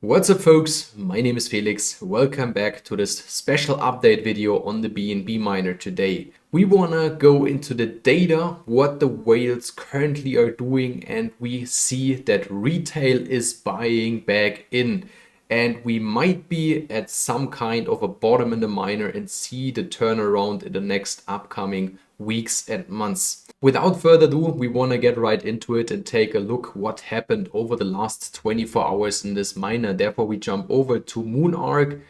What's up folks, my name is Felix. Welcome back to this special update video on the BNB miner today. We wanna go into the data, what the whales currently are doing, and we see that retail is buying back in. And we might be at some kind of a bottom in the miner and see the turnaround in the next upcoming weeks and months. Without further ado, we want to get right into it and take a look what happened over the last 24 hours in this miner. Therefore, we jump over to Moonark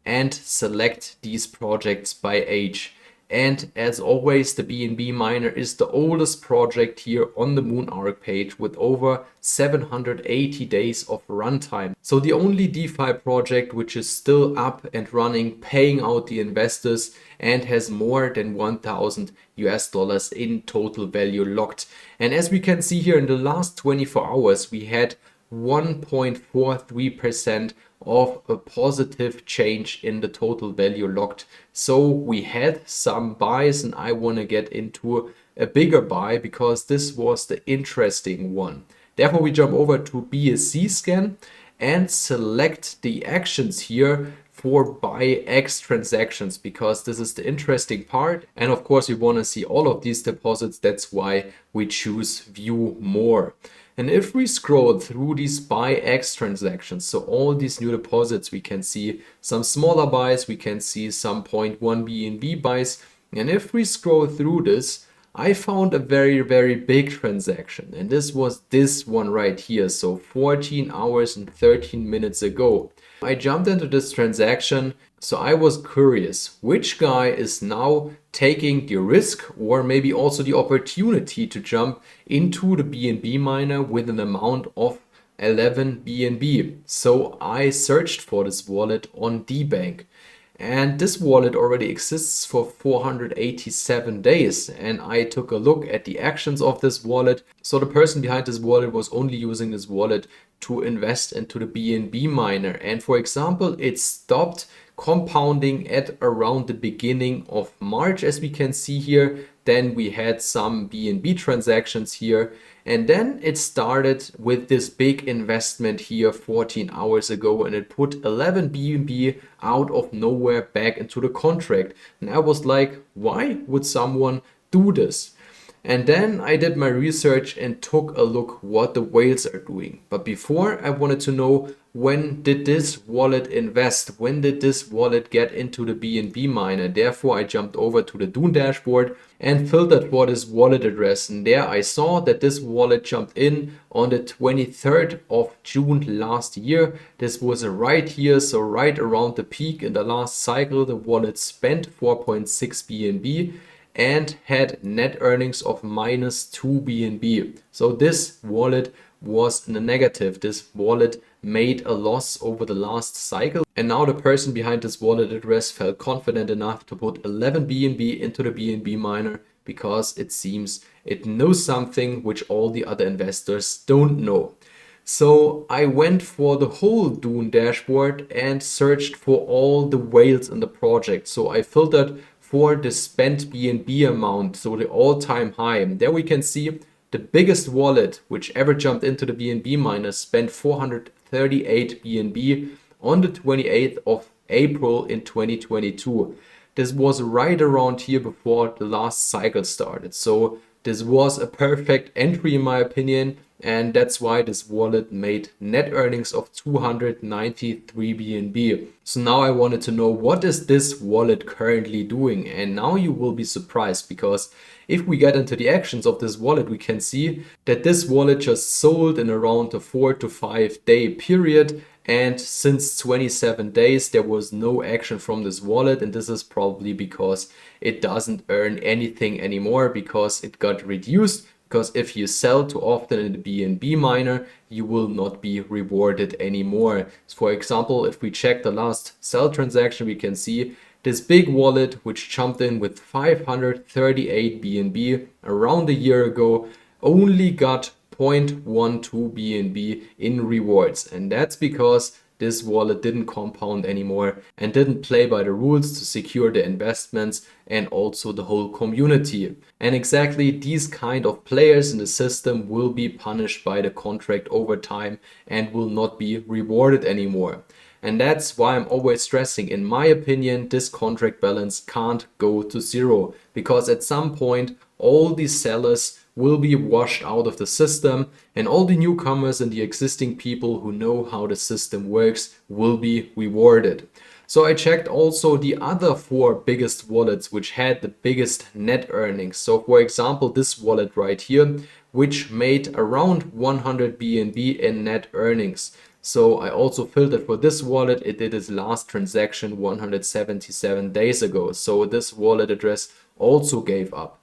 and select these projects by age. And as always, the BNB miner is the oldest project here on the Moonark page with over 780 days of runtime. So the only DeFi project which is still up and running, paying out the investors and has more than 1,000 US dollars in total value locked. And as we can see here in the last 24 hours, we had 1.43% of a positive change in the total value locked. So we had some buys, and I want to get into a bigger buy because this was the interesting one. Therefore, we jump over to BSC Scan and select the actions here for buy X transactions because this is the interesting part. And of course, we want to see all of these deposits. That's why we choose view more. And if we scroll through these buy X transactions, so all these new deposits, we can see some smaller buys, we can see some 0.1 BNB buys. And if we scroll through this, I found a very big transaction. And this was this one right here. So 14 hours and 13 minutes ago. I jumped into this transaction. So I was curious, which guy is now taking the risk or maybe also the opportunity to jump into the BNB miner with an amount of 11 BNB. So I searched for this wallet on DBank. And this wallet already exists for 487 days. And I took a look at the actions of this wallet. So the person behind this wallet was only using this wallet to invest into the BNB miner. And for example, it stopped compounding at around the beginning of March, as we can see here. Then we had some BNB transactions here. And then it started with this big investment here 14 hours ago, and it put 11 BNB out of nowhere back into the contract. And I was like, why would someone do this? And then I did my research and took a look what the whales are doing. But before, I wanted to know, when did this wallet invest? When did this wallet get into the BNB miner? Therefore, I jumped over to the Dune dashboard and filtered for this wallet address. And there I saw that this wallet jumped in on the 23rd of June last year. This was right here, so right around the peak in the last cycle. The wallet spent 4.6 BNB. And had net earnings of -2 BNB. So this wallet was in the negative. This wallet made a loss over the last cycle. And now the person behind this wallet address felt confident enough to put 11 BNB into the BNB miner because it seems it knows something which all the other investors don't know. So I went for the whole Dune dashboard and searched for all the whales in the project. So I filtered for the spent BNB amount, so the all-time high. And there we can see the biggest wallet which ever jumped into the BNB miner spent 438 BNB on the 28th of April in 2022. This was right around here before the last cycle started. So this was a perfect entry in my opinion. And that's why this wallet made net earnings of 293 BNB. So now I wanted to know, what is this wallet currently doing? And now you will be surprised, because if we get into the actions of this wallet, we can see that this wallet just sold in around a 4 to 5 day period. And since 27 days, there was no action from this wallet. And this is probably because it doesn't earn anything anymore, because it got reduced. Because if you sell too often in the BNB miner, you will not be rewarded anymore. So for example, if we check the last sell transaction, we can see this big wallet which jumped in with 538 BNB around a year ago only got 0.12 BNB in rewards. And that's because this wallet didn't compound anymore and didn't play by the rules to secure the investments and also the whole community. And exactly these kind of players in the system will be punished by the contract over time and will not be rewarded anymore. And that's why I'm always stressing, in my opinion, this contract balance can't go to zero, because at some point all these sellers will be washed out of the system and all the newcomers and the existing people who know how the system works will be rewarded. So I checked also the other four biggest wallets which had the biggest net earnings. So for example, this wallet right here, which made around 100 BNB in net earnings. So I also filtered for this wallet. It did its last transaction 177 days ago. So this wallet address also gave up.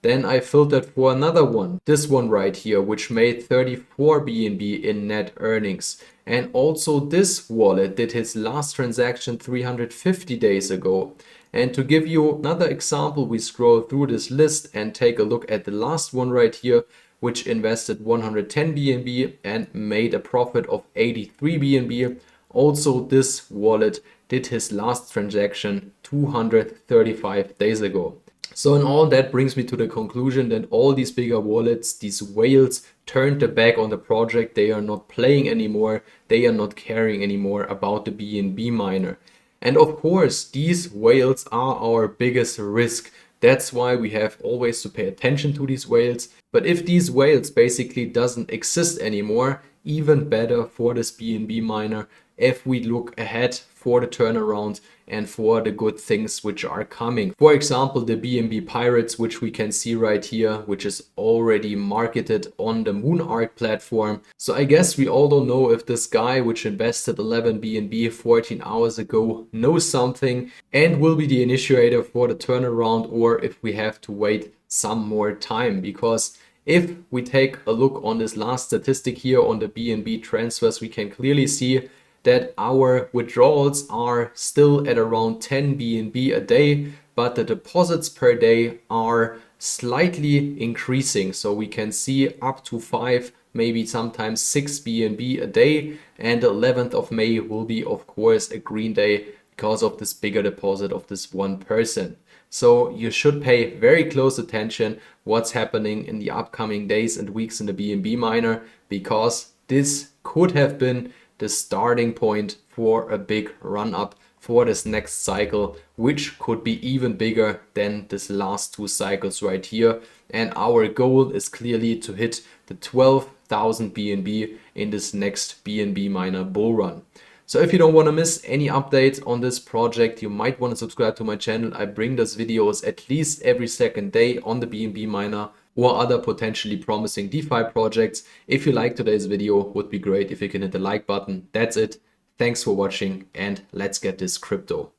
Then I filtered for another one, this one right here, which made 34 BNB in net earnings. And also this wallet did its last transaction 350 days ago. And to give you another example, we scroll through this list and take a look at the last one right here, which invested 110 BNB and made a profit of 83 BNB. Also, this wallet did his last transaction 235 days ago. So in all, that brings me to the conclusion that all these bigger wallets, these whales, turned their back on the project. They are not playing anymore. They are not caring anymore about the BNB miner. And of course, these whales are our biggest risk. That's why we have always to pay attention to these whales. But if these whales basically doesn't exist anymore, even better for this BNB miner if we look ahead for the turnaround and for the good things which are coming. For example, the BNB Pirates, which we can see right here, which is already marketed on the Moonark platform. So I guess we all don't know if this guy which invested 11 BNB 14 hours ago knows something and will be the initiator for the turnaround, or if we have to wait some more time. Because if we take a look on this last statistic here on the BNB transfers, we can clearly see that our withdrawals are still at around 10 BNB a day, but the deposits per day are slightly increasing. So we can see up to 5, maybe sometimes 6 BNB a day. And the 11th of May will be, of course, a green day because of this bigger deposit of this one person. So you should pay very close attention what's happening in the upcoming days and weeks in the BNB miner, because this could have been the starting point for a big run up for this next cycle, which could be even bigger than this last two cycles right here. And our goal is clearly to hit the 12,000 BNB in this next BNB miner bull run. So if you don't want to miss any updates on this project, you might want to subscribe to my channel. I bring those videos at least every second day on the BNB miner or other potentially promising DeFi projects. If you like today's video, would be great if you can hit the like button. That's it. Thanks for watching and let's get this crypto.